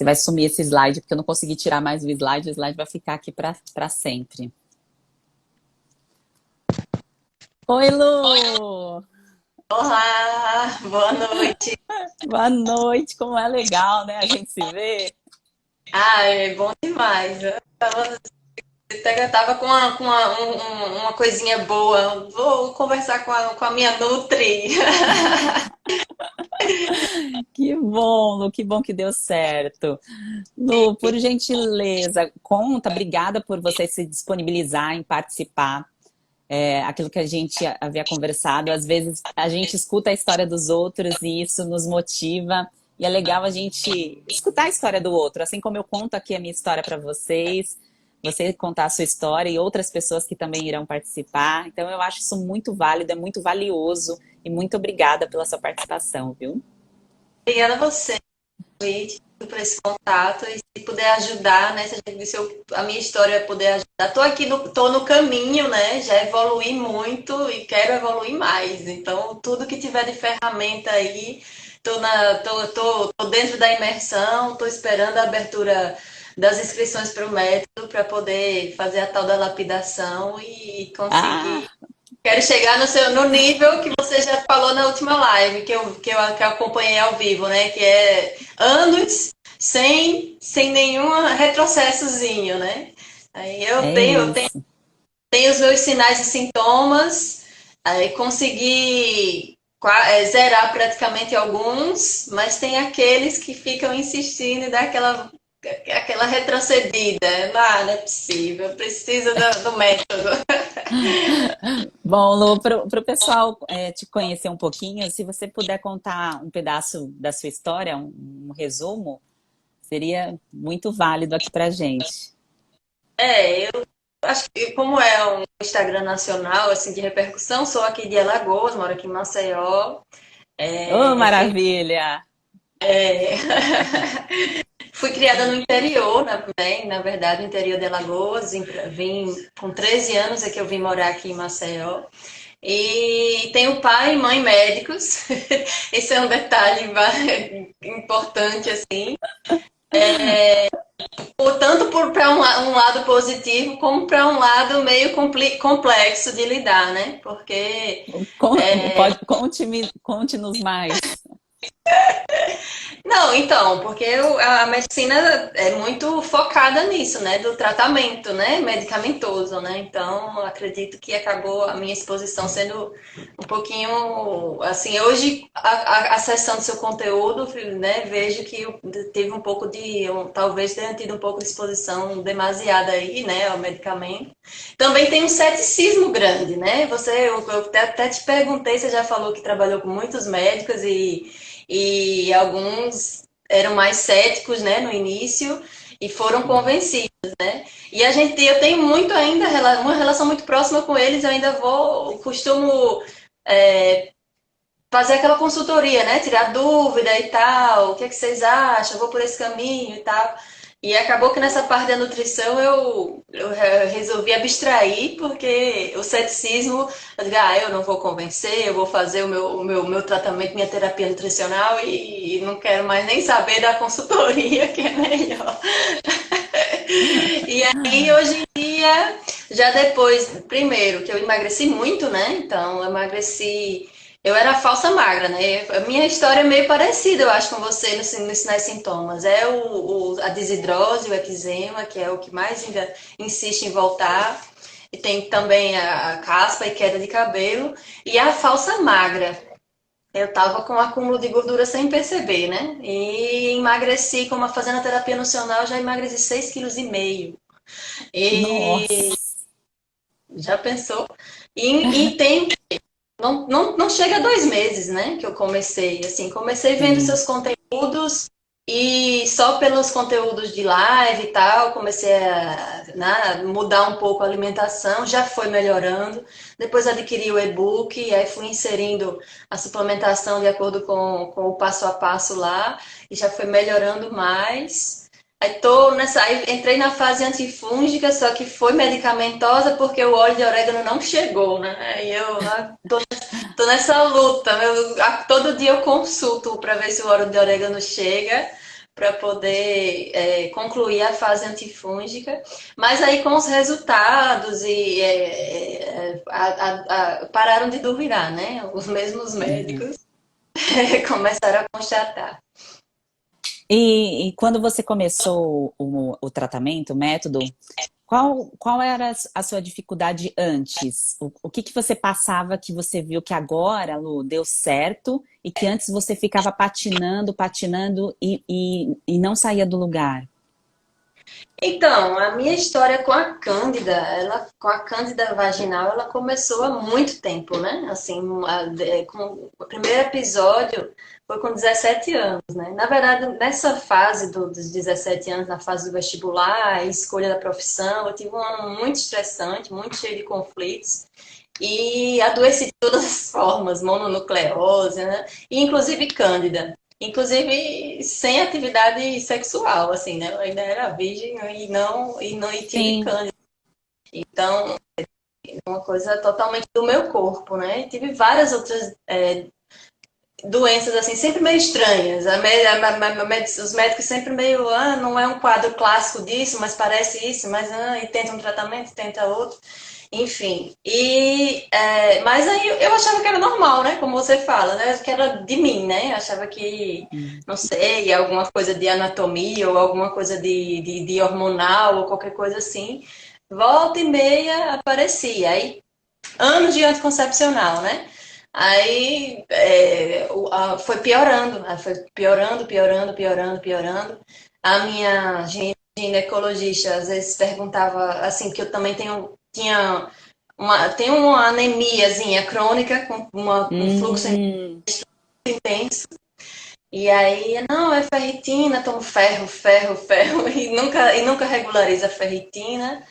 Você vai sumir esse slide, porque eu não consegui tirar mais o slide vai ficar aqui para sempre. Oi, Lu! Olá, boa noite. Boa noite, como é legal, né? A gente se vê. Ah, é bom demais. Eu tava com uma coisinha boa. Vou conversar com a minha Nutri. Que bom, Lu, que bom que deu certo. Lu, por gentileza, conta, obrigada por você se disponibilizar em participar. Aquilo que a gente havia conversado, às vezes a gente escuta a história dos outros e isso nos motiva. E é legal a gente escutar a história do outro, assim como eu conto aqui a minha história para vocês, você contar a sua história e outras pessoas que também irão participar. Então eu acho isso muito válido, é muito valioso e muito obrigada pela sua participação, viu? Obrigada a você, Luiz, por esse contato e se puder ajudar, né? Se a minha história puder ajudar. Tô no caminho, né? Já evoluí muito e quero evoluir mais. Então, tudo que tiver de ferramenta aí, tô dentro da imersão, tô esperando a abertura das inscrições para o método para poder fazer a tal da lapidação e conseguir. Ah, Quero chegar no nível que você já falou na última live, que eu acompanhei ao vivo, né? Que é anos sem nenhum retrocessozinho, né? Aí eu é tenho, eu tenho, isso. tenho os meus sinais e sintomas, aí consegui zerar praticamente alguns, mas tem aqueles que ficam insistindo e dá aquela retrocedida. Ah, não é possível, precisa do método. Bom, Lu, para o pessoal te conhecer um pouquinho, se você puder contar um pedaço da sua história, um resumo, seria muito válido aqui para gente. Eu acho que como é um Instagram nacional, assim, de repercussão, sou aqui de Alagoas, moro aqui em Maceió. Oh, É, fui, maravilha! é, fui criada no interior, também, na verdade, no interior de Alagoas. Vim com 13 anos é que eu vim morar aqui em Maceió. E tenho pai e mãe médicos. Esse é um detalhe importante, assim. Tanto para um lado positivo, como para um lado meio complexo de lidar, né? Porque Conte-nos mais. não, então, porque a medicina é muito focada nisso, né? Do tratamento, né? Medicamentoso, né? Então, eu acredito que acabou a minha exposição sendo um pouquinho, assim, hoje, acessando seu conteúdo, né? Vejo que eu teve um pouco talvez tenha tido um pouco de exposição demasiada aí, né? Ao medicamento. Também tem um ceticismo grande, né? Eu até te perguntei, você já falou que trabalhou com muitos médicos e alguns eram mais céticos, né, no início e foram convencidos, né? E eu tenho muito ainda uma relação muito próxima com eles. Eu ainda costumo é, fazer aquela consultoria, né? Tirar dúvida e tal. O que é que vocês acham? Eu vou por esse caminho e tal. E acabou que nessa parte da nutrição eu resolvi abstrair, porque o ceticismo, eu digo, eu não vou convencer, eu vou fazer o meu tratamento, minha terapia nutricional e não quero mais nem saber da consultoria, que é melhor. E aí, hoje em dia, já depois, primeiro, que eu emagreci muito, né? Então, eu emagreci. Eu era falsa magra, né? A minha história é meio parecida, eu acho, com você nos sinais e sintomas. É a desidrose, o eczema, que é o que mais ainda insiste em voltar. E tem também a caspa e queda de cabelo. E a falsa magra. Eu tava com um acúmulo de gordura sem perceber, né? E emagreci, como fazendo a terapia nutricional, já emagreci 6,5 kg. E Nossa! já pensou? E tem, não chega a 2 meses, né? Que eu comecei, assim, comecei vendo Sim. seus conteúdos e só pelos conteúdos de live e tal, comecei a, né, mudar um pouco a alimentação, já foi melhorando. Depois adquiri o e-book e aí fui inserindo a suplementação de acordo com o passo a passo lá e já foi melhorando mais. Aí entrei na fase antifúngica, só que foi medicamentosa porque o óleo de orégano não chegou, né? Aí tô nessa luta. Todo dia eu consulto para ver se o óleo de orégano chega, para poder concluir a fase antifúngica, mas aí com os resultados pararam de duvidar, né? Os mesmos Uhum. médicos começaram a constatar. E quando você começou o tratamento, o método, qual era a sua dificuldade antes? O que que você passava que você viu que agora, Lu, deu certo e que antes você ficava patinando, patinando e não saía do lugar? Então, a minha história com a Cândida, com a Cândida vaginal, ela começou há muito tempo, né? Assim, com o primeiro episódio foi com 17 anos, né? Na verdade, nessa fase dos 17 anos, na fase do vestibular, escolha da profissão, eu tive um ano muito estressante, muito cheio de conflitos. E adoeci de todas as formas, mononucleose, né? E inclusive Cândida. Inclusive sem atividade sexual, assim, né? Eu ainda era virgem e tive Sim. Cândida. Então, é uma coisa totalmente do meu corpo, né? E tive várias outras doenças, assim, sempre meio estranhas. Os médicos sempre meio, não é um quadro clássico disso, mas parece isso, mas e tenta um tratamento, tenta outro. Enfim, mas aí eu achava que era normal, né? Como você fala, né? Que era de mim, né? Eu achava que, Hum. não sei, alguma coisa de anatomia ou alguma coisa de hormonal ou qualquer coisa assim. Volta e meia aparecia. Aí, anos de anticoncepcional, né? Aí foi piorando, né? Foi piorando, piorando, piorando, piorando. A minha ginecologista às vezes perguntava assim, que eu também tenho uma anemiazinha crônica com um fluxo Hum. intenso. E aí, não, é ferritina, tomo ferro, ferro, ferro, e nunca regulariza a ferritina.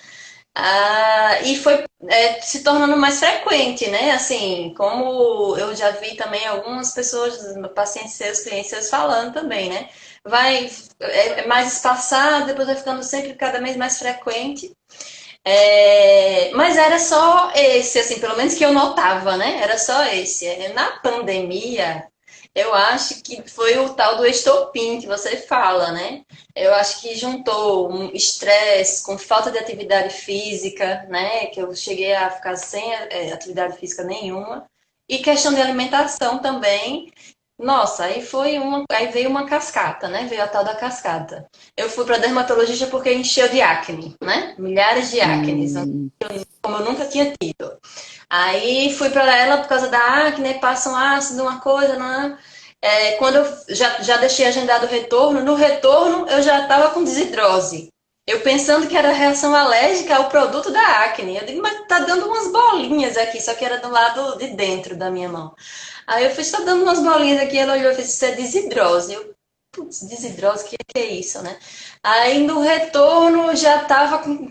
E foi se tornando mais frequente, né? Assim, como eu já vi também algumas pessoas, pacientes seus, clientes seus falando também, né? É mais espaçado, depois vai ficando sempre cada vez mais frequente. Mas era só esse, assim, pelo menos que eu notava, né? Era só esse. Na pandemia, eu acho que foi o tal do estopim que você fala, né? Eu acho que juntou um estresse com falta de atividade física, né? Que eu cheguei a ficar sem atividade física nenhuma. E questão de alimentação também. Nossa, aí veio uma cascata, né? Veio a tal da cascata. Eu fui para dermatologista porque encheu de acne, né? Milhares de acnes, Hum. como eu nunca tinha tido. Aí fui para ela por causa da acne, passa um ácido, uma coisa, né? Quando eu já deixei agendado o retorno, no retorno eu já estava com desidrose. Eu pensando que era reação alérgica ao produto da acne. Eu digo, mas tá dando umas bolinhas aqui, só que era do lado de dentro da minha mão. Aí eu fui só dando umas bolinhas aqui, ela olhou e fez, isso é desidrose. Eu, putz, desidrose, o que é isso, né? Aí no retorno já tava com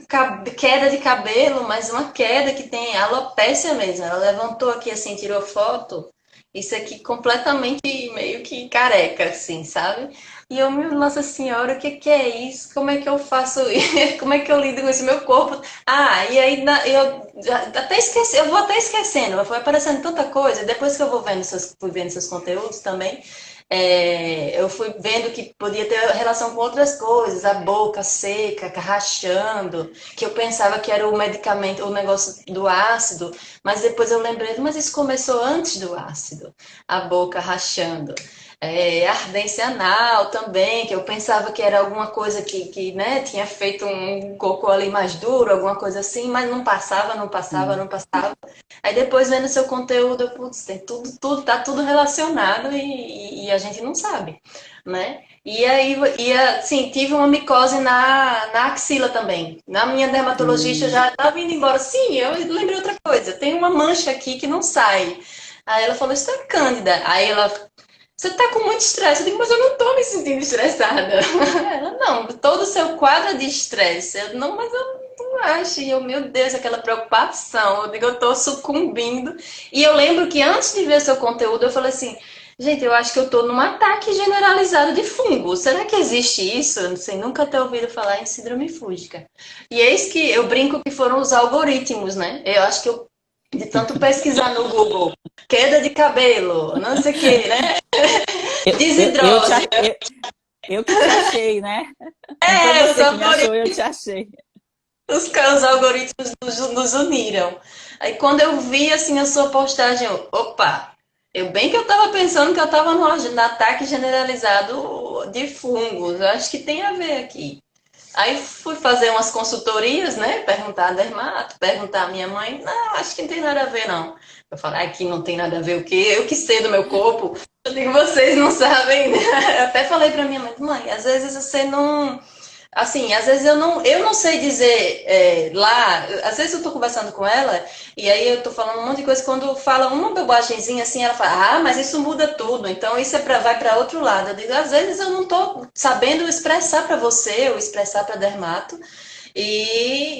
queda de cabelo, mas uma queda que tem alopécia mesmo. Ela levantou aqui assim, tirou foto. Isso aqui completamente meio que careca, assim, sabe? E eu, meu Nossa Senhora, o que que é isso? Como é que eu faço isso? Como é que eu lido com esse meu corpo? E aí até esqueci, eu vou até esquecendo, foi aparecendo tanta coisa. Depois que eu fui vendo seus conteúdos também, eu fui vendo que podia ter relação com outras coisas, a boca seca, rachando, que eu pensava que era o medicamento, o negócio do ácido, mas depois eu lembrei, mas isso começou antes do ácido, a boca rachando. Ardência anal também, que eu pensava que era alguma coisa que né, tinha feito um cocô ali mais duro, alguma coisa assim, mas não passava, não passava, Hum. não passava. Aí depois vendo seu conteúdo, eu, putz, tem tá tudo relacionado e a gente não sabe, né? E aí, assim, tive uma micose na axila também. Na minha dermatologista Hum. já estava indo embora. Sim, eu lembrei outra coisa. Tem uma mancha aqui que não sai. Aí ela falou, isso é cândida. Aí ela, você tá com muito estresse. Eu digo, mas eu não tô me sentindo estressada. Ela, não, todo o seu quadro é de estresse. Eu, não, mas eu não acho. E eu, meu Deus, aquela preocupação. Eu digo, eu tô sucumbindo. E eu lembro que antes de ver seu conteúdo, eu falei assim, gente, eu acho que eu tô num ataque generalizado de fungo. Será que existe isso? Eu não sei, nunca ter ouvido falar em síndrome fúngica. E eis que eu brinco que foram os algoritmos, né? Eu acho que eu, de tanto pesquisar no Google, queda de cabelo, não sei o quê, né? Eu, eu, eu, te, Desidrose. Eu que te achei, né? Não foi É, você que me achou, eu te achei. os algoritmos nos uniram. Aí quando eu vi assim a sua postagem, opa, eu bem que eu estava pensando que eu estava no ataque generalizado de fungos. Eu acho que tem a ver aqui. Aí fui fazer umas consultorias, né? Perguntar a dermato, perguntar à minha mãe. Não, acho que não tem nada a ver, não. Eu falei, aqui não tem nada a ver o quê? Eu que sei do meu corpo. Eu digo, vocês não sabem. Eu até falei para minha mãe, mãe, às vezes você não. Assim, às vezes eu não sei dizer lá, às vezes eu tô conversando com ela e aí eu tô falando um monte de coisa, quando fala uma bobagemzinha assim, ela fala, ah, mas isso muda tudo, então isso vai para outro lado. Eu digo, às vezes eu não tô sabendo expressar para você ou expressar para dermato,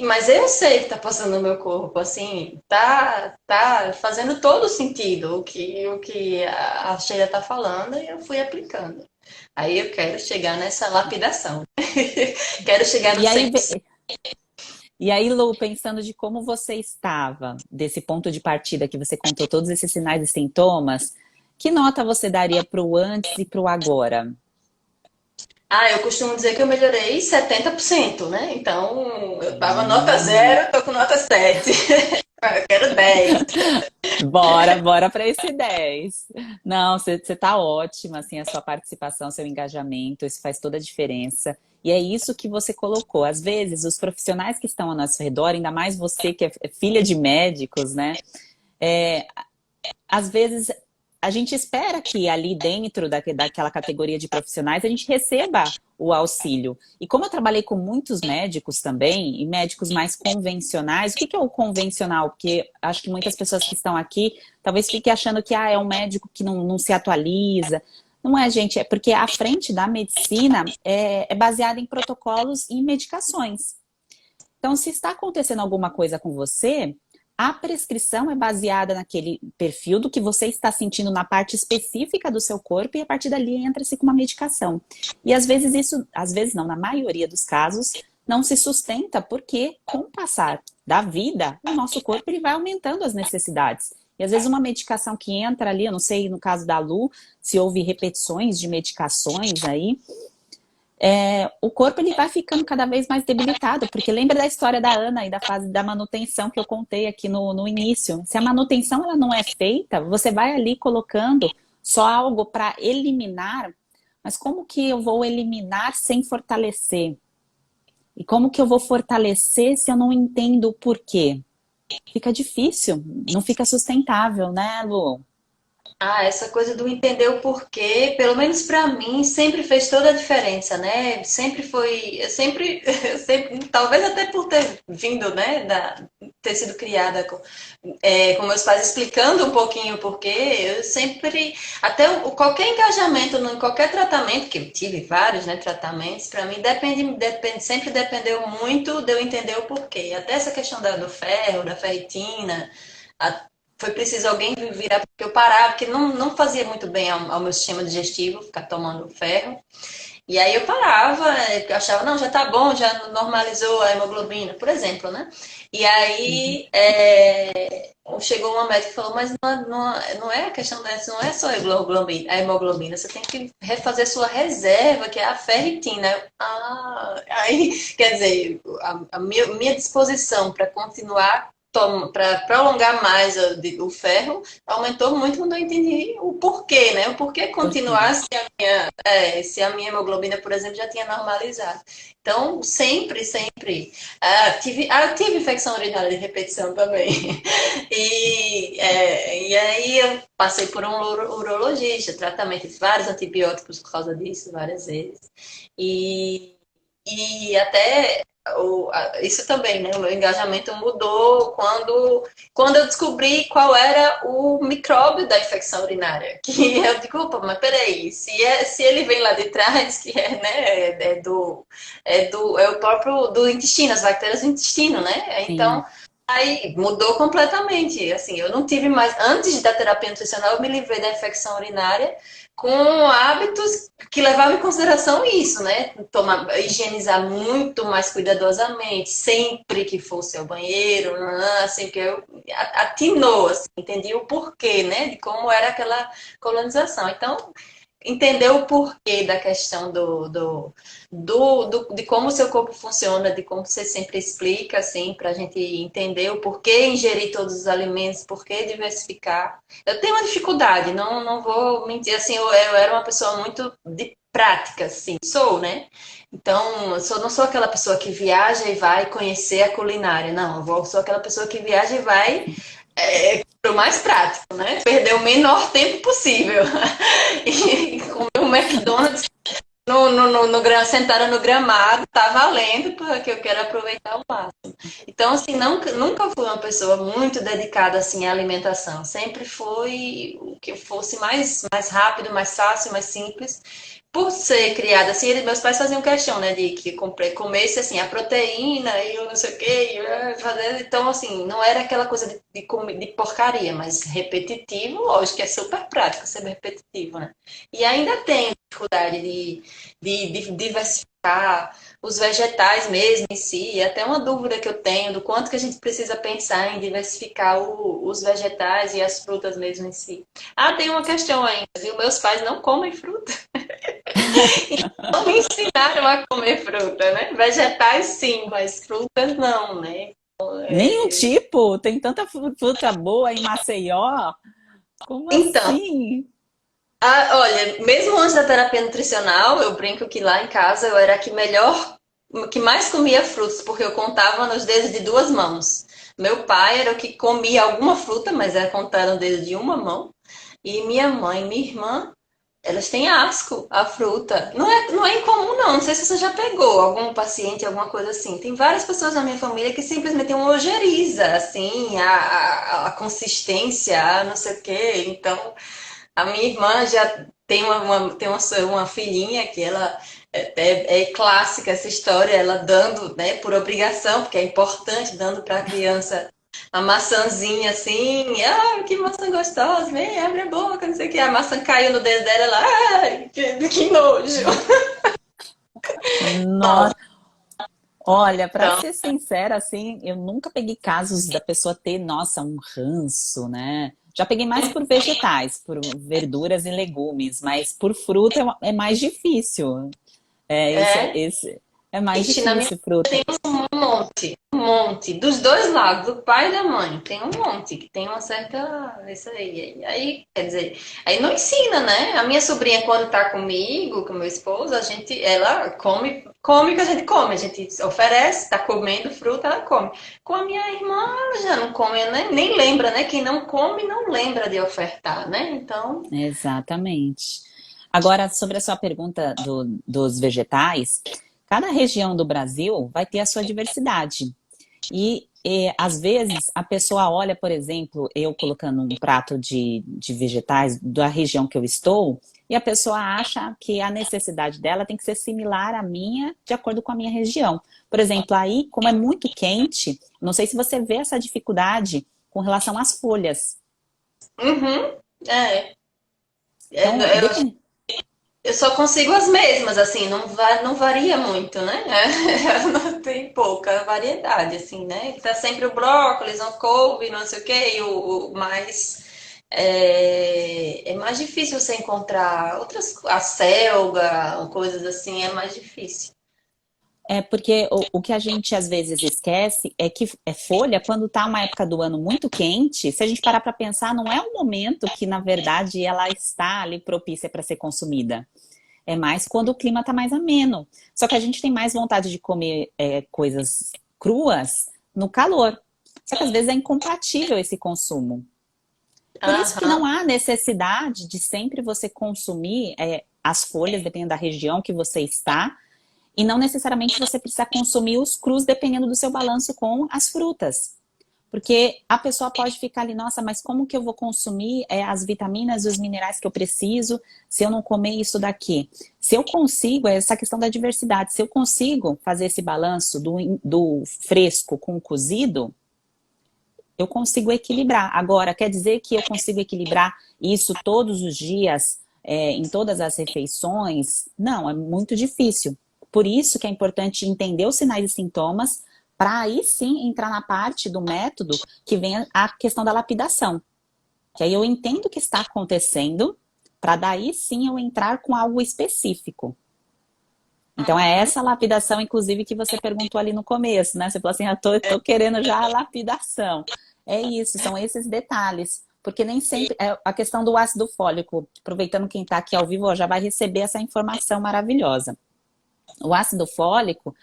mas eu sei que tá passando no meu corpo, assim, tá fazendo todo sentido o que a Sheila tá falando e eu fui aplicando. Aí eu quero chegar nessa lapidação. Quero chegar no E aí, 100%. e aí, Lu, pensando de como você estava, desse ponto de partida que você contou todos esses sinais e sintomas, que nota você daria para o antes e para o agora? Ah, eu costumo dizer que eu melhorei 70%, né? Então, eu tava nota Hum. 0, tô com nota 7. Eu quero 10. Bora para esse 10. Não, você tá ótima, assim, a sua participação, seu engajamento, isso faz toda a diferença. E é isso que você colocou. Às vezes, os profissionais que estão ao nosso redor, ainda mais você que é filha de médicos, né? É, às vezes a gente espera que ali dentro daquela categoria de profissionais a gente receba o auxílio. E como eu trabalhei com muitos médicos também, e médicos mais convencionais, o que é o convencional? Porque acho que muitas pessoas que estão aqui talvez fiquem achando que é um médico que não se atualiza. Não é, gente, é porque a frente da medicina é baseada em protocolos e medicações. Então, se está acontecendo alguma coisa com você, a prescrição é baseada naquele perfil do que você está sentindo na parte específica do seu corpo e a partir dali entra-se com uma medicação. E às vezes isso, às vezes não, na maioria dos casos, não se sustenta porque com o passar da vida, o nosso corpo ele vai aumentando as necessidades. E às vezes uma medicação que entra ali, eu não sei no caso da Lu, se houve repetições de medicações aí, o corpo ele vai ficando cada vez mais debilitado, porque lembra da história da Ana e da fase da manutenção que eu contei aqui no início. Se a manutenção ela não é feita, você vai ali colocando só algo para eliminar, mas como que eu vou eliminar sem fortalecer? E como que eu vou fortalecer se eu não entendo o porquê? Fica difícil, não fica sustentável, né, Lu? Ah, essa coisa do entender o porquê, pelo menos para mim, sempre fez toda a diferença, né? Sempre foi, talvez até por ter vindo, né, ter sido criada com meus pais explicando um pouquinho o porquê, eu sempre, até qualquer engajamento, em qualquer tratamento, que eu tive vários, né, tratamentos, para mim sempre dependeu muito de eu entender o porquê. Até essa questão do ferro, da ferritina, foi preciso alguém virar, porque eu parava, porque não fazia muito bem ao meu sistema digestivo, ficar tomando ferro. E aí eu parava, eu achava, não, já tá bom, já normalizou a hemoglobina, por exemplo, né? E Uhum. aí chegou uma médica e falou, mas não é a questão dessa, não é só a hemoglobina, você tem que refazer sua reserva, que é a ferritina. Aí, quer dizer, a minha disposição para continuar para prolongar mais o ferro, aumentou muito quando eu entendi o porquê, né? O porquê Por quê? continuar se a minha hemoglobina, por exemplo, já tinha normalizado. Então, sempre. Tive infecção urinária de repetição também. E aí eu passei por um urologista, tratamento de vários antibióticos por causa disso, várias vezes. E, e até isso também, né? O meu engajamento mudou quando eu descobri qual era o micróbio da infecção urinária. Que eu digo, opa, mas peraí, se ele vem lá de trás, que é, né, é o próprio do intestino, as bactérias do intestino, né? Então, Sim. aí mudou completamente. Assim, eu não tive mais, antes da terapia nutricional, eu me livrei da infecção urinária com hábitos que levavam em consideração isso, né? Higienizar muito mais cuidadosamente, sempre que fosse ao banheiro, assim, que eu atinou, assim, entendi o porquê, né? De como era aquela colonização. Então, entender o porquê da questão de como o seu corpo funciona, de como você sempre explica, assim, para a gente entender o porquê ingerir todos os alimentos, porquê diversificar. Eu tenho uma dificuldade, não vou mentir, assim, eu era uma pessoa muito de prática, assim, sou, né? Então, não sou aquela pessoa que viaja e vai conhecer a culinária, não, sou aquela pessoa que viaja e vai pro mais prático, né? Perder o menor tempo possível. E comer um McDonald's sentada no gramado, tá valendo, porque eu quero aproveitar o máximo. Então, assim, nunca fui uma pessoa muito dedicada, assim, à alimentação. Sempre foi o que fosse mais rápido, mais fácil, mais simples. Por ser criada assim, meus pais faziam questão, né, de que comesse assim a proteína e o não sei o quê, então assim, não era aquela coisa de porcaria, mas repetitivo, lógico que é super prático ser repetitivo, né? E ainda tenho dificuldade de diversificar os vegetais mesmo em si, e até uma dúvida que eu tenho do quanto que a gente precisa pensar em diversificar os vegetais e as frutas mesmo em si. Ah, tem uma questão ainda, viu? Meus pais não comem fruta. Não me ensinaram a comer fruta, né? Vegetais sim, mas frutas não, né? Nenhum tipo? Tem tanta fruta boa em Maceió? Como Então, assim? olha, mesmo antes da terapia nutricional, eu brinco que lá em casa eu era a que mais comia frutas, porque eu contava nos dedos de duas mãos. Meu pai era o que comia alguma fruta, mas era contado no dedo de uma mão. E minha mãe, minha irmã, elas têm asco à fruta. Não é incomum, não. Não sei se você já pegou algum paciente, alguma coisa assim. Tem várias pessoas na minha família que simplesmente têm uma ojeriza, assim, a consistência, a não sei o quê. Então, a minha irmã já tem uma filhinha que ela é clássica essa história, ela dando, né, por obrigação, porque é importante, dando para a criança a maçãzinha assim, que maçã gostosa, vem, abre a boca, não sei o que. A maçã caiu no dedo dela, ela, ai, que nojo. Nossa, Nossa, olha, para então, ser sincera, assim, eu nunca peguei casos da pessoa ter, nossa, um ranço, né? Já peguei mais por vegetais, por verduras e legumes, mas por fruta é mais difícil. é. Esse é mais Ixi, na minha difícil, fruta. um monte, dos dois lados, do pai e da mãe, tem um monte, que tem uma certa, isso aí, quer dizer, aí não ensina, né? A minha sobrinha, quando tá comigo, com meu esposo, ela come o que a gente oferece, tá comendo fruta, ela come. Com a minha irmã, ela já não come, né? Nem lembra, né? Quem não come, não lembra de ofertar, né? Então, Exatamente. Agora, sobre a sua pergunta dos vegetais, cada região do Brasil vai ter a sua diversidade. Às vezes, a pessoa olha, por exemplo, eu colocando um prato de vegetais da região que eu estou, e a pessoa acha que a necessidade dela tem que ser similar à minha, de acordo com a minha região. Por exemplo, aí, como é muito quente, não sei se você vê essa dificuldade com relação às folhas. uhum, é. Então, Eu só consigo as mesmas, assim, não varia muito, né? Não tem pouca variedade, assim, né? Tá sempre o brócolis, o couve, não sei o quê, e o mais. É mais difícil você encontrar a selga, coisas assim, é mais difícil. É porque o que a gente às vezes esquece é que folha, quando está uma época do ano muito quente, se a gente parar para pensar, não é um momento que, na verdade, ela está ali propícia para ser consumida. É mais quando o clima está mais ameno. Só que a gente tem mais vontade de comer coisas cruas no calor. Só que às vezes é incompatível esse consumo. Por isso que Aham. não há necessidade de sempre você consumir as folhas, dependendo da região que você está, e não necessariamente você precisa consumir os crus dependendo do seu balanço com as frutas. Porque a pessoa pode ficar ali, nossa, mas como que eu vou consumir as vitaminas e os minerais que eu preciso se eu não comer isso daqui? Se eu consigo, é essa questão da diversidade, se eu consigo fazer esse balanço do fresco com o cozido, eu consigo equilibrar. Agora, quer dizer que eu consigo equilibrar isso todos os dias, em todas as refeições? Não, é muito difícil. Por isso que é importante entender os sinais e sintomas, para aí sim entrar na parte do método que vem a questão da lapidação. Que aí eu entendo o que está acontecendo, para daí sim eu entrar com algo específico. Então é essa lapidação, inclusive, que você perguntou ali no começo, né? Você falou assim, tô querendo já a lapidação. É isso, são esses detalhes. Porque nem sempre, a questão do ácido fólico, aproveitando quem está aqui ao vivo, ó, já vai receber essa informação maravilhosa. O ácido fólico,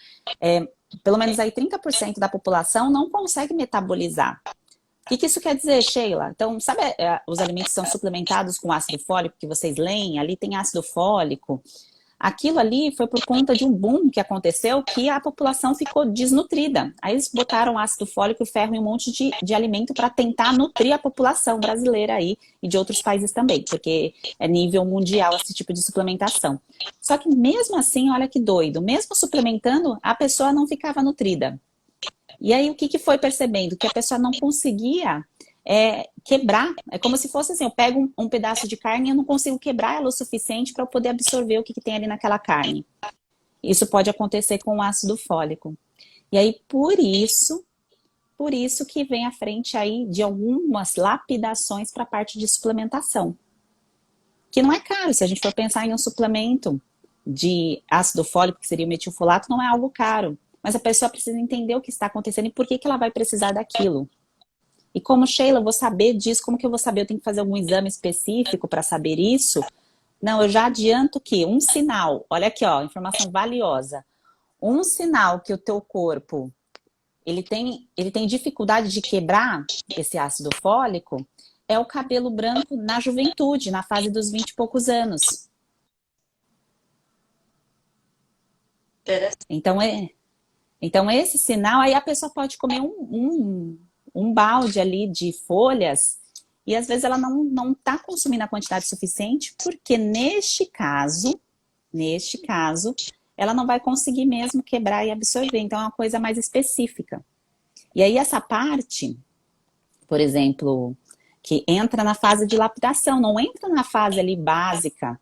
pelo menos aí 30% da população não consegue metabolizar. O que isso quer dizer, Sheila? Então, sabe os alimentos que são suplementados com ácido fólico que vocês leem? Ali tem ácido fólico. Aquilo ali foi por conta de um boom que aconteceu que a população ficou desnutrida. Aí eles botaram ácido fólico e ferro em um monte de alimento para tentar nutrir a população brasileira aí e de outros países também, porque é nível mundial esse tipo de suplementação. Só que mesmo assim, olha que doido, mesmo suplementando, a pessoa não ficava nutrida. E aí o que foi percebendo? Que a pessoa não conseguia quebrar. É como se fosse assim, eu pego um pedaço de carne e eu não consigo quebrar ela o suficiente para eu poder absorver o que tem ali naquela carne. Isso pode acontecer com o ácido fólico. E aí, por isso que vem à frente aí de algumas lapidações para a parte de suplementação. Que não é caro, se a gente for pensar em um suplemento de ácido fólico, que seria o metilfolato, não é algo caro. Mas a pessoa precisa entender o que está acontecendo e por que ela vai precisar daquilo. E como, Sheila, eu vou saber disso, como que eu vou saber? Eu tenho que fazer algum exame específico para saber isso? Não, eu já adianto que um sinal, olha aqui, ó, informação valiosa. Um sinal que o teu corpo, ele tem dificuldade de quebrar esse ácido fólico, é o cabelo branco na juventude, na fase dos 20 e poucos anos. Então esse sinal, aí a pessoa pode comer um balde ali de folhas e às vezes ela não está consumindo a quantidade suficiente, porque neste caso, ela não vai conseguir mesmo quebrar e absorver. Então é uma coisa mais específica. E aí essa parte, por exemplo, que entra na fase de lapidação, não entra na fase ali básica.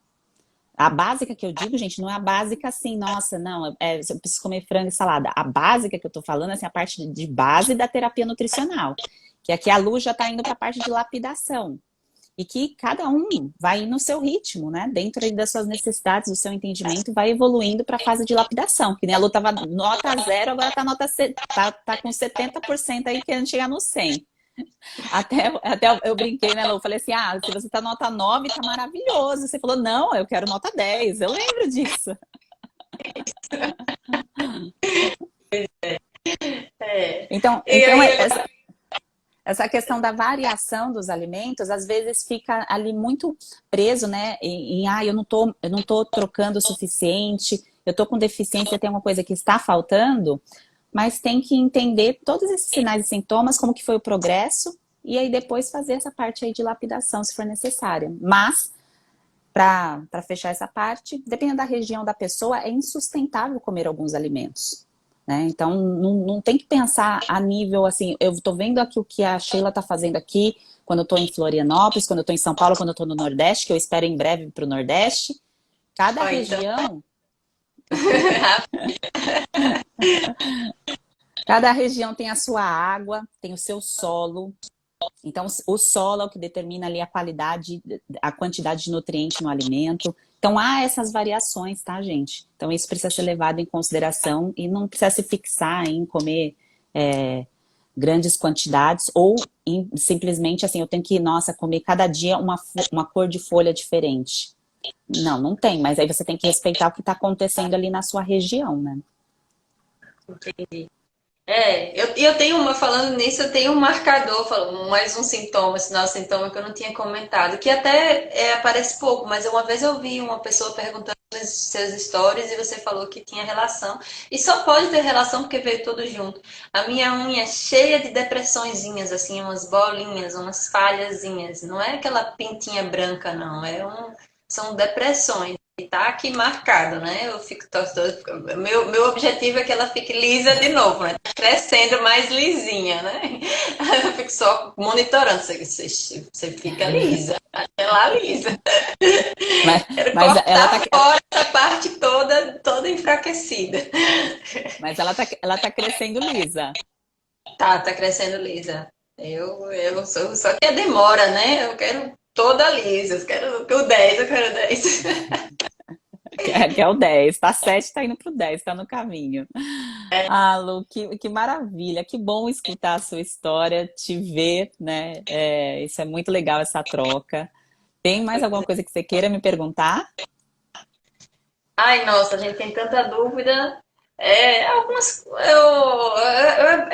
A básica que eu digo, gente, não é a básica assim, nossa, não, eu preciso comer frango e salada. A básica que eu tô falando é assim, a parte de base da terapia nutricional. Que aqui a luz já tá indo para a parte de lapidação. E que cada um vai no seu ritmo, né? Dentro das suas necessidades, do seu entendimento, vai evoluindo para a fase de lapidação. Que nem a Lu tava nota 0, agora tá tá com 70% aí querendo chegar no 100. Até eu brinquei, né, Lu? Falei assim, se você tá nota 9, tá maravilhoso. Você falou, não, eu quero nota 10. Eu lembro disso. Então essa questão da variação dos alimentos, às vezes fica ali muito preso, né? Eu não tô trocando o suficiente, eu tô com deficiência, tem uma coisa que está faltando, mas tem que entender todos esses sinais e sintomas, como que foi o progresso, e aí depois fazer essa parte aí de lapidação, se for necessária. Mas, para fechar essa parte, dependendo da região da pessoa, é insustentável comer alguns alimentos. Né? Então, não tem que pensar a nível assim, eu estou vendo aqui o que a Sheila está fazendo aqui, quando eu estou em Florianópolis, quando eu estou em São Paulo, quando eu estou no Nordeste, que eu espero em breve para o Nordeste. Cada região... Cada região tem a sua água, tem o seu solo. Então, o solo é o que determina ali a qualidade, a quantidade de nutriente no alimento. Então, há essas variações, tá, gente? Então, isso precisa ser levado em consideração e não precisa se fixar em comer grandes quantidades ou simplesmente assim, eu tenho que, comer cada dia uma cor de folha diferente. Não tem, mas aí você tem que respeitar o que está acontecendo ali na sua região, né? Entendi. Eu tenho falando nisso, eu tenho um marcador, mais um sintoma, sinal sintoma que eu não tinha comentado, que até aparece pouco, mas uma vez eu vi uma pessoa perguntando nos seus stories e você falou que tinha relação, e só pode ter relação porque veio tudo junto. A minha unha é cheia de depressõezinhas, assim, umas bolinhas, umas falhazinhas, não é aquela pintinha branca, não, são depressões. E tá aqui marcado, né? Eu fico meu objetivo é que ela fique lisa de novo, né? Tá crescendo mais lisinha, né? Eu fico só monitorando. Você fica lisa, até lá lisa. Quero mas ela tá fora essa parte toda enfraquecida. Mas ela tá crescendo lisa. Tá crescendo lisa. Só que demora, né? Eu quero toda lisa. Eu quero o 10, eu quero 10. Que é o 10, tá 7, tá indo pro 10, tá no caminho. Ah, Lu, que maravilha, que bom escutar a sua história, te ver, né? Isso é muito legal, essa troca. Tem mais alguma coisa que você queira me perguntar? Ai, nossa, a gente tem tanta dúvida. É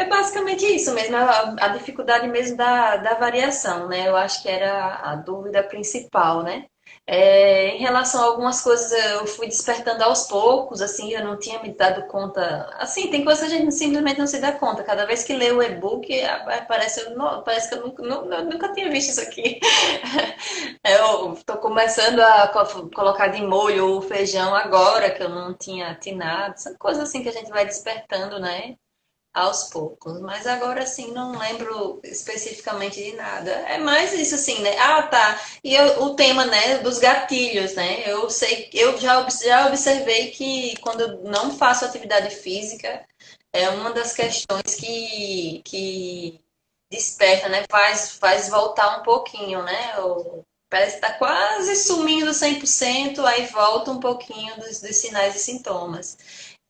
basicamente isso mesmo, a dificuldade mesmo da variação, né? Eu acho que era a dúvida principal, né? Em relação a algumas coisas, eu fui despertando aos poucos, assim, eu não tinha me dado conta. Assim, tem coisas que a gente simplesmente não se dá conta. Cada vez que lê o e-book, parece que eu eu nunca tinha visto isso aqui. Eu estou começando a colocar de molho o feijão agora, que eu não tinha atinado. São coisas assim que a gente vai despertando, né? Aos poucos. Mas agora, assim, não lembro especificamente de nada. É mais isso, assim, né? Ah, tá. O tema, né, dos gatilhos, né? Eu sei, já observei que quando eu não faço atividade física, é uma das questões que desperta, né? Faz voltar um pouquinho, né? Parece que tá quase sumindo 100%, aí volta um pouquinho dos sinais e sintomas.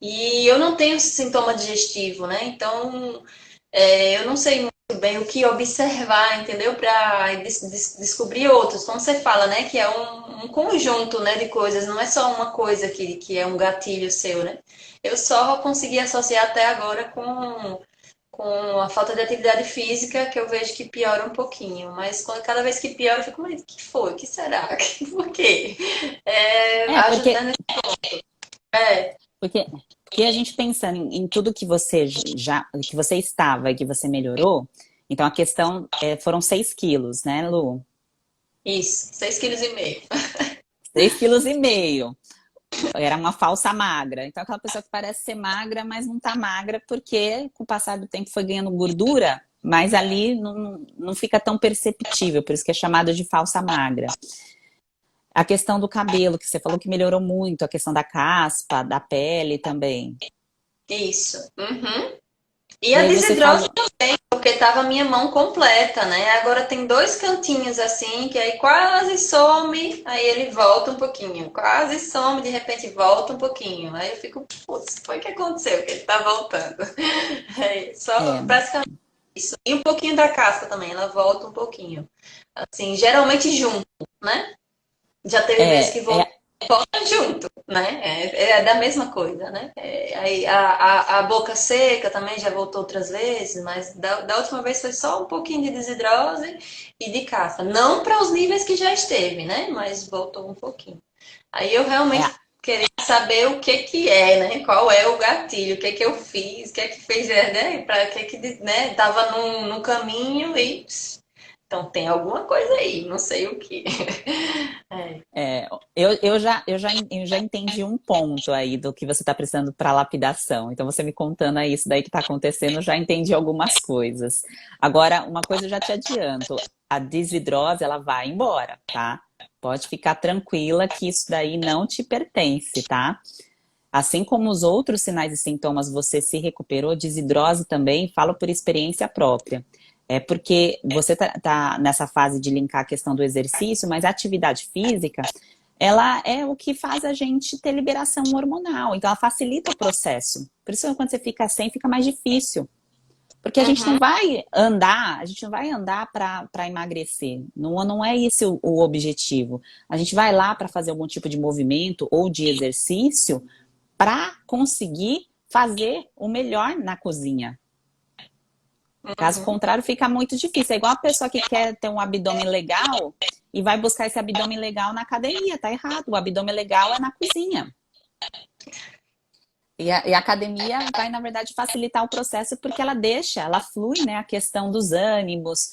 E eu não tenho sintoma digestivo, né? Então, eu não sei muito bem o que observar, entendeu? Para descobrir outros. Como você fala, né? Que é um conjunto, né, de coisas, não é só uma coisa que é um gatilho seu, né? Eu só consegui associar até agora com a falta de atividade física, que eu vejo que piora um pouquinho. Mas cada vez que piora, eu fico, mas o que foi? O que será? Por quê? É, porque, Ajudando. É, porque, porque a gente pensando em tudo que você que você estava e que você melhorou, então a questão foram 6 quilos, né, Lu? isso, 6,5 kg. 6,5 kg. Era uma falsa magra. Então, aquela pessoa que parece ser magra, mas não tá magra, porque com o passar do tempo foi ganhando gordura, mas ali não fica tão perceptível, por isso que é chamada de falsa magra. A questão do cabelo, que você falou que melhorou muito, a questão da caspa, da pele também. Isso. Uhum. E E a aí você desidrose falou, também, porque tava a minha mão completa, né? Agora tem dois cantinhos assim, que aí quase some, aí ele volta um pouquinho. Quase some, de repente volta um pouquinho. Aí eu fico, putz, foi o que aconteceu, que ele tá voltando. Só é, basicamente isso. E um pouquinho da casca também, ela volta um pouquinho. Assim, geralmente junto, né? Já teve vezes que é, voltou é, junto, né? É da mesma coisa, né? Aí a boca seca também já voltou outras vezes, mas da última vez foi só um pouquinho de desidrose e de caspa. Não para os níveis que já esteve, né? Mas voltou um pouquinho. Aí eu é, realmente queria saber o que que é, né? Qual é o gatilho, o que que eu fiz, o que que fez, né? Para que né? Tava num caminho e então tem alguma coisa aí, não sei o que. É. eu já entendi um ponto aí do que você está precisando para lapidação. Então, você me contando aí isso daí que está acontecendo, eu já entendi algumas coisas. Agora, uma coisa eu já te adianto: a desidrose, ela vai embora, tá? Pode ficar tranquila que isso daí não te pertence, tá? Assim como os outros sinais e sintomas você se recuperou, desidrose também, falo por experiência própria. É porque você tá nessa fase de linkar a questão do exercício, mas a atividade física, ela é o que faz a gente ter liberação hormonal. Então, ela facilita o processo. Por isso, quando você fica sem, fica mais difícil. Porque Uhum. a gente não vai andar para emagrecer. Não é esse o objetivo. A gente vai lá para fazer algum tipo de movimento ou de exercício para conseguir fazer o melhor na cozinha. Caso Uhum. contrário, fica muito difícil. É igual a pessoa que quer ter um abdômen legal e vai buscar esse abdômen legal na academia. Tá errado. O abdômen legal é na cozinha. E a academia vai, na verdade, facilitar o processo porque ela flui, né, a questão dos ânimos,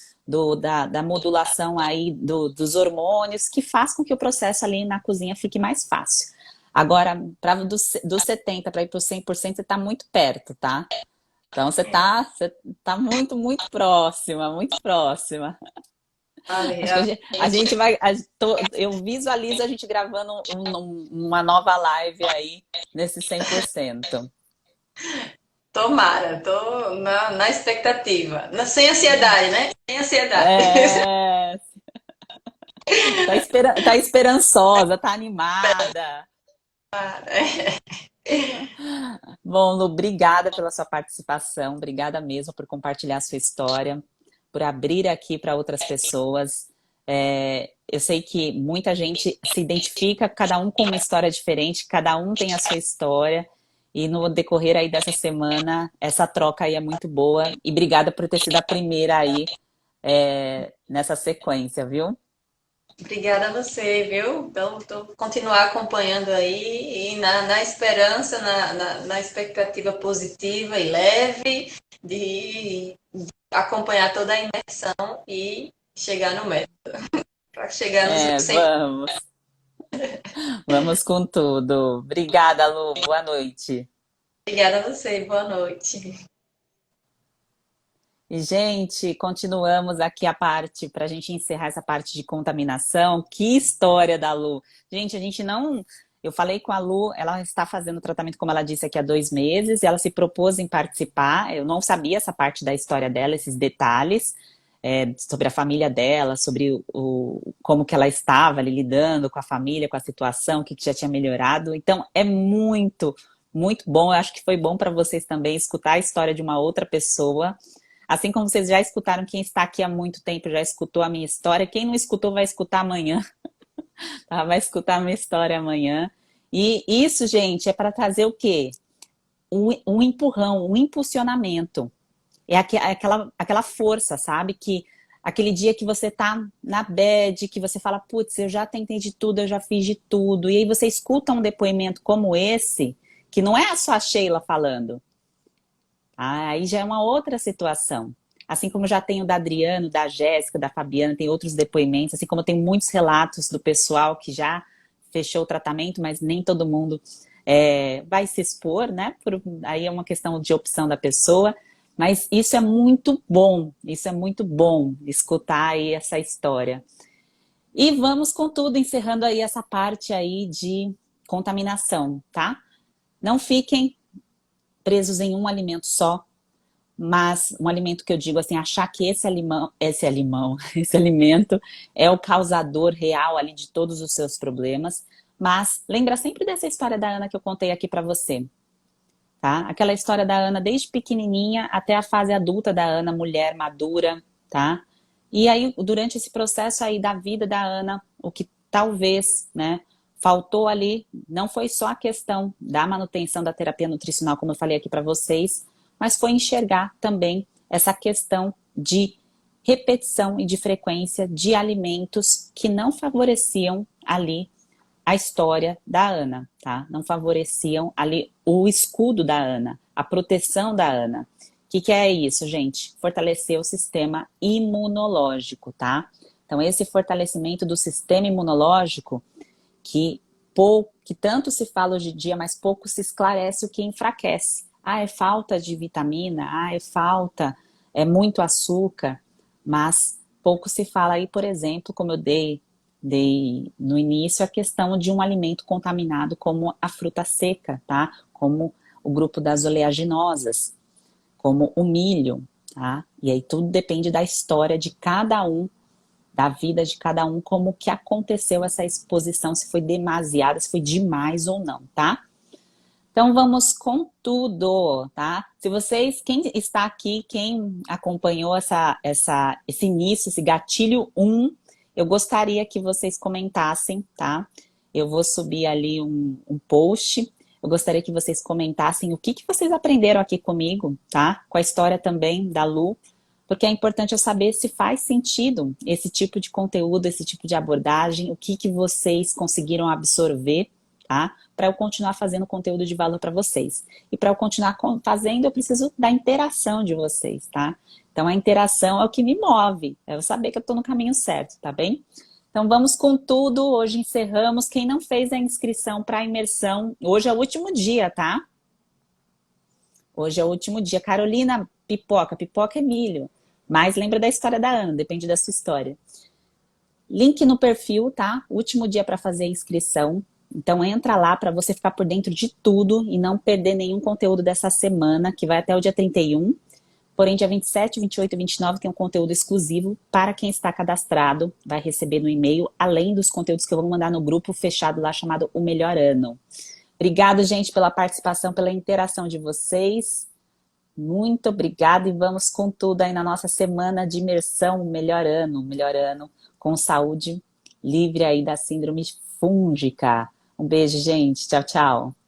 da modulação aí dos hormônios, que faz com que o processo ali na cozinha fique mais fácil. Agora, dos 70 para ir para o 100%, você está muito perto, tá? Então, você tá muito, muito próxima, muito próxima. Ai, Acho que a gente vai. Eu visualizo a gente gravando uma nova live aí nesse 100%. tomara, tô na expectativa. Sem ansiedade, né? Sem ansiedade. É, Tá esperançosa, tá animada. Bom, Lu, obrigada pela sua participação, obrigada mesmo por compartilhar a sua história, por abrir aqui para outras pessoas. Eu sei que muita gente se identifica, cada um com uma história diferente, cada um tem a sua história, e no decorrer aí dessa semana, essa troca aí é muito boa, e obrigada por ter sido a primeira aí, nessa sequência, viu? Obrigada a você, viu? Então, continuar acompanhando aí e na esperança, na expectativa positiva e leve de acompanhar toda a imersão e chegar no método, para chegar nos 100. Vamos. Vamos com tudo. Obrigada, Lu. Boa noite. Obrigada a você, boa noite. E, gente, continuamos aqui a parte, para a gente encerrar essa parte de contaminação. Que história da Lu. Gente, a gente não. Eu falei com a Lu, ela está fazendo o tratamento, como ela disse, aqui há 2 meses, e ela se propôs em participar. Eu não sabia essa parte da história dela, esses detalhes, sobre a família dela, sobre como que ela estava ali lidando com a família, com a situação, o que já tinha melhorado. Então, é muito, muito bom. Eu acho que foi bom para vocês também escutar a história de uma outra pessoa. Assim como vocês já escutaram, quem está aqui há muito tempo já escutou a minha história. Quem não escutou vai escutar amanhã, tá? Vai escutar a minha história amanhã. E isso, gente, é para trazer o quê? Um empurrão, um impulsionamento. É aquela força, sabe? Que aquele dia que você tá na bad, que você fala, putz, eu já tentei de tudo, eu já fiz de tudo. E aí você escuta um depoimento como esse, que não é só a Sheila falando. Aí já é uma outra situação. Assim como já tenho da Adriano, da Jéssica, da Fabiana, tem outros depoimentos, assim como tem muitos relatos do pessoal que já fechou o tratamento, mas nem todo mundo vai se expor, né? Aí é uma questão de opção da pessoa. Mas isso é muito bom escutar aí essa história. E vamos com tudo, encerrando aí essa parte aí de contaminação, tá? Não fiquem presos em um alimento só, mas um alimento que eu digo assim, achar que esse alimento é o causador real ali de todos os seus problemas, mas lembra sempre dessa história da Ana que eu contei aqui pra você, tá? Aquela história da Ana desde pequenininha até a fase adulta da Ana, mulher madura, tá? E aí, durante esse processo aí da vida da Ana, o que talvez, né, faltou ali, não foi só a questão da manutenção da terapia nutricional, como eu falei aqui para vocês, mas foi enxergar também essa questão de repetição e de frequência de alimentos que não favoreciam ali a história da Ana, tá? Não favoreciam ali o escudo da Ana, a proteção da Ana. O que é isso, gente? Fortalecer o sistema imunológico, tá? Então, esse fortalecimento do sistema imunológico que tanto se fala hoje em dia, mas pouco se esclarece o que enfraquece. Ah, é falta de vitamina, é muito açúcar, mas pouco se fala aí, por exemplo, como eu dei no início, a questão de um alimento contaminado como a fruta seca, tá? Como o grupo das oleaginosas, como o milho, tá? E aí tudo depende da história de cada um, da vida de cada um, como que aconteceu essa exposição, se foi demasiada, se foi demais ou não, tá? Então vamos com tudo, tá? Se vocês, quem está aqui, quem acompanhou esse início, esse gatilho 1, eu gostaria que vocês comentassem, tá? Eu vou subir ali um post, eu gostaria que vocês comentassem o que vocês aprenderam aqui comigo, tá? Com a história também da Lu, porque é importante eu saber se faz sentido esse tipo de conteúdo, esse tipo de abordagem, o que vocês conseguiram absorver, tá? Para eu continuar fazendo conteúdo de valor para vocês. E para eu continuar fazendo, eu preciso da interação de vocês, tá? Então a interação é o que me move, é eu saber que eu estou no caminho certo, tá bem? Então vamos com tudo, hoje encerramos. Quem não fez a inscrição para a imersão, hoje é o último dia, tá? Hoje é o último dia. Carolina, pipoca é milho. Mas lembra da história da Ana, depende da sua história. Link no perfil, tá? Último dia para fazer a inscrição. Então entra lá para você ficar por dentro de tudo e não perder nenhum conteúdo dessa semana, que vai até o dia 31. Porém, dia 27, 28 e 29 tem um conteúdo exclusivo para quem está cadastrado, vai receber no e-mail, além dos conteúdos que eu vou mandar no grupo fechado lá chamado O Melhor Ano. Obrigado, gente, pela participação, pela interação de vocês. Muito obrigada e vamos com tudo aí na nossa semana de imersão Melhor Ano, com saúde livre aí da síndrome fúngica. Um beijo, gente. Tchau, tchau.